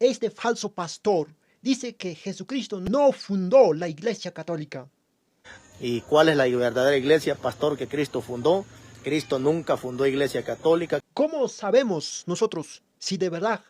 Este falso pastor dice que Jesucristo no fundó la Iglesia Católica. ¿Y cuál es la verdadera iglesia, pastor, que Cristo fundó? Cristo nunca fundó iglesia católica. ¿Cómo sabemos nosotros si de verdad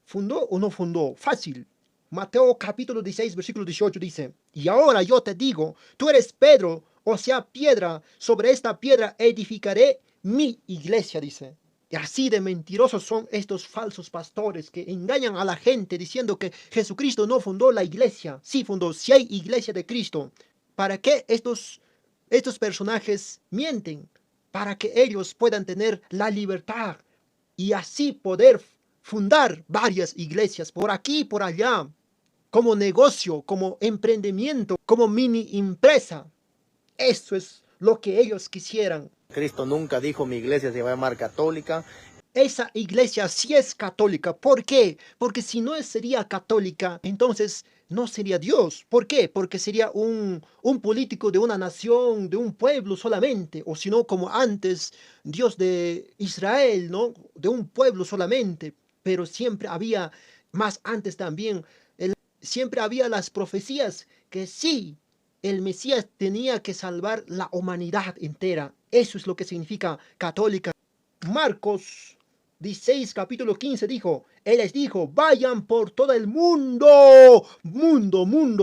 fundó o no fundó? Fácil. Mateo capítulo 16, versículo 18 dice, y ahora yo te digo, tú eres Pedro, o sea, piedra, sobre esta piedra edificaré mi iglesia, dice. Y así de mentirosos son estos falsos pastores que engañan a la gente diciendo que Jesucristo no fundó la iglesia. Sí fundó, si hay iglesia de Cristo. ¿Para qué estos personajes mienten? Para que ellos puedan tener la libertad y así poder fundar varias iglesias por aquí y por allá, como negocio, como emprendimiento, como mini empresa. Eso es lo que ellos quisieran. Cristo nunca dijo mi iglesia se va a llamar católica. Esa iglesia sí es católica. ¿Por qué? Porque si no sería católica, entonces no sería Dios. ¿Por qué? Porque sería un político de una nación, de un pueblo solamente. O si no, como antes, Dios de Israel, ¿no? De un pueblo solamente. Pero siempre había, más antes también, siempre había las profecías que sí, el Mesías tenía que salvar la humanidad entera. Eso es lo que significa católica. Marcos 16, capítulo 15 dijo, Él les dijo, vayan por todo el mundo,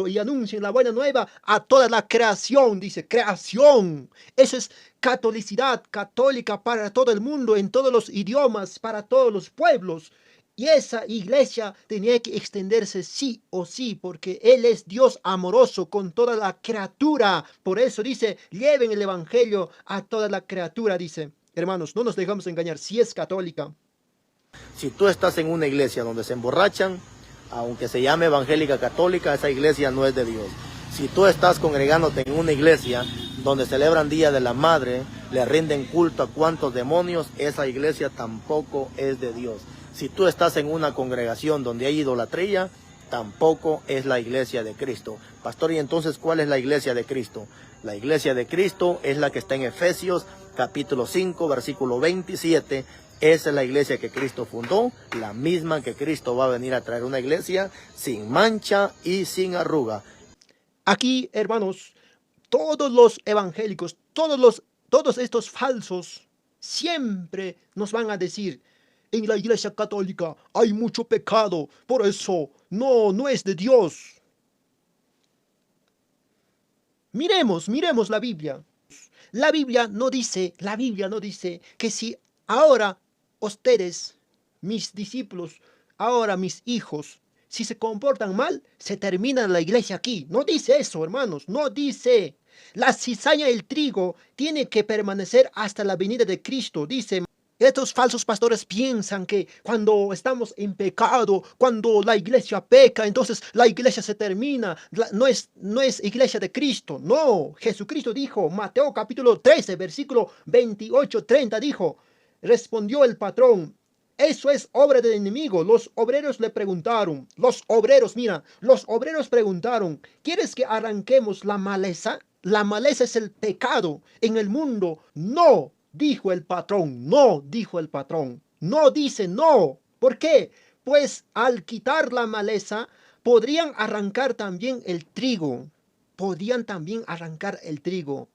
y anuncien la buena nueva a toda la creación, dice, creación. Eso es catolicidad católica para todo el mundo, en todos los idiomas, para todos los pueblos. Y esa iglesia tenía que extenderse sí o sí, porque Él es Dios amoroso con toda la criatura. Por eso dice, lleven el evangelio a toda la criatura, dice. Hermanos, no nos dejamos engañar, si es católica. Si tú estás en una iglesia donde se emborrachan, aunque se llame evangélica católica, esa iglesia no es de Dios. Si tú estás congregándote en una iglesia donde celebran Día de la Madre, le rinden culto a cuantos demonios, esa iglesia tampoco es de Dios. Si tú estás en una congregación donde hay idolatría, tampoco es la iglesia de Cristo. Pastor, ¿y entonces cuál es la iglesia de Cristo? La iglesia de Cristo es la que está en Efesios capítulo 5, versículo 27. Esa es la iglesia que Cristo fundó, la misma que Cristo va a venir a traer, una iglesia sin mancha y sin arruga. Aquí, hermanos, todos los evangélicos, todos estos falsos, siempre nos van a decir, en la iglesia católica hay mucho pecado, por eso no es de Dios. Miremos la Biblia. La Biblia no dice que si ahora ustedes, mis discípulos, ahora mis hijos, si se comportan mal, se termina la iglesia aquí. No dice eso, hermanos, no dice. La cizaña y el trigo tiene que permanecer hasta la venida de Cristo, dice. Estos falsos pastores piensan que cuando estamos en pecado, cuando la iglesia peca, entonces la iglesia se termina. No es iglesia de Cristo. No, Jesucristo dijo, Mateo capítulo 13, versículo 28-30 dijo, respondió el patrón, eso es obra del enemigo. Los obreros le preguntaron, los obreros preguntaron, ¿quieres que arranquemos la maleza? La maleza es el pecado en el mundo. No, dijo el patrón, no, dijo el patrón. No dice no. ¿Por qué? Pues al quitar la maleza, podrían arrancar también el trigo. Podrían también arrancar el trigo.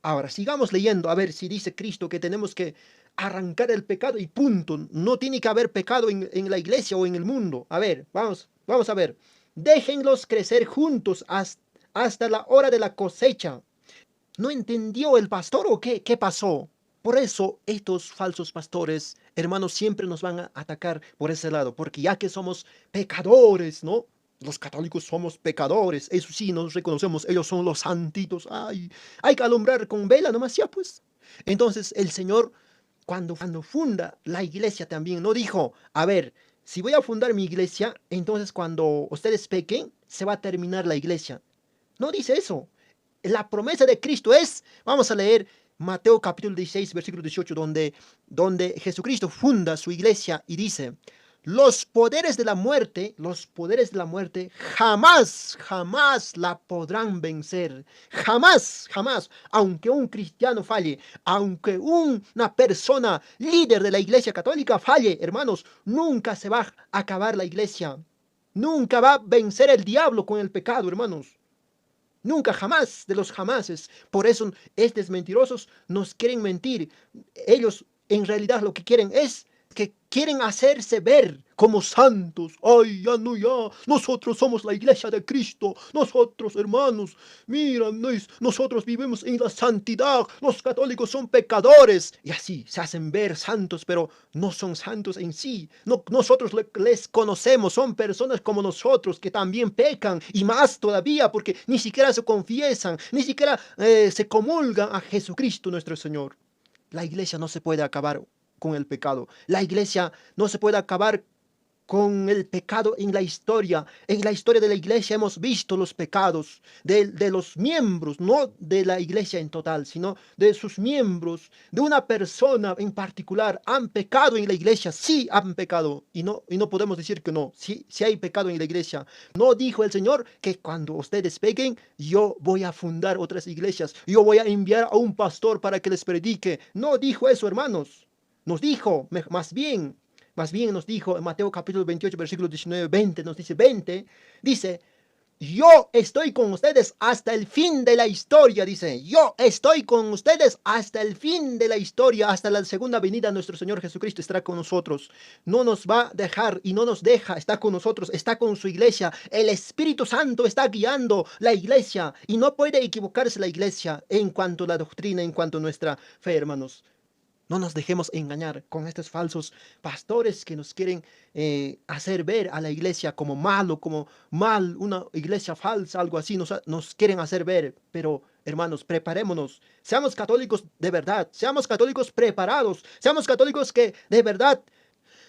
Ahora, sigamos leyendo, a ver si dice Cristo que tenemos que arrancar el pecado y punto. No tiene que haber pecado en la iglesia o en el mundo. A ver, vamos a ver. Déjenlos crecer juntos hasta la hora de la cosecha. ¿No entendió el pastor o qué? ¿Qué pasó? Por eso estos falsos pastores, hermanos, siempre nos van a atacar por ese lado, porque ya que somos pecadores, ¿no? Los católicos somos pecadores, eso sí, nos reconocemos, ellos son los santitos, ay, hay que alumbrar con vela nomás, ya pues. Entonces el Señor, cuando funda la iglesia también, no dijo, a ver, si voy a fundar mi iglesia, entonces cuando ustedes pequen, se va a terminar la iglesia. No dice eso. La promesa de Cristo es, vamos a leer Mateo capítulo 16, versículo 18, donde Jesucristo funda su iglesia y dice, los poderes de la muerte jamás la podrán vencer. Jamás, aunque un cristiano falle, aunque una persona líder de la iglesia católica falle, hermanos, nunca se va a acabar la iglesia. Nunca va a vencer el diablo con el pecado, hermanos. Nunca, jamás, de los jamases. Por eso estos mentirosos nos quieren mentir. Ellos en realidad lo que quieren es que quieren hacerse ver como santos. Ay, ya no, ya. Nosotros somos la iglesia de Cristo. Nosotros, hermanos, mira, nosotros vivimos en la santidad. Los católicos son pecadores. Y así se hacen ver santos, pero no son santos en sí. No, nosotros les conocemos. Son personas como nosotros que también pecan. Y más todavía porque ni siquiera se confiesan, ni siquiera se comulgan a Jesucristo nuestro Señor. La iglesia no se puede acabar con el pecado. La iglesia no se puede acabar con el pecado en la historia. En la historia de la iglesia hemos visto los pecados de los miembros, no de la iglesia en total, sino de sus miembros, de una persona en particular. Han pecado en la iglesia, sí han pecado, y no podemos decir que no, sí, sí hay pecado en la iglesia. No dijo el Señor que cuando ustedes pequen, yo voy a fundar otras iglesias, yo voy a enviar a un pastor para que les predique. No dijo eso, hermanos. Nos dijo, más bien nos dijo en Mateo capítulo 28, versículo 19, 20, nos dice 20, dice, yo estoy con ustedes hasta el fin de la historia, dice, yo estoy con ustedes hasta el fin de la historia, hasta la segunda venida. Nuestro Señor Jesucristo estará con nosotros, no nos va a dejar y no nos deja, está con nosotros, está con su iglesia. El Espíritu Santo está guiando la iglesia y no puede equivocarse la iglesia en cuanto a la doctrina, en cuanto a nuestra fe, hermanos. No nos dejemos engañar con estos falsos pastores que nos quieren hacer ver a la iglesia como malo, como mal, una iglesia falsa, algo así, nos quieren hacer ver. Pero, hermanos, preparémonos, seamos católicos de verdad, seamos católicos preparados, seamos católicos que de verdad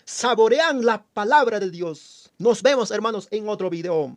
saborean la palabra de Dios. Nos vemos, hermanos, en otro video.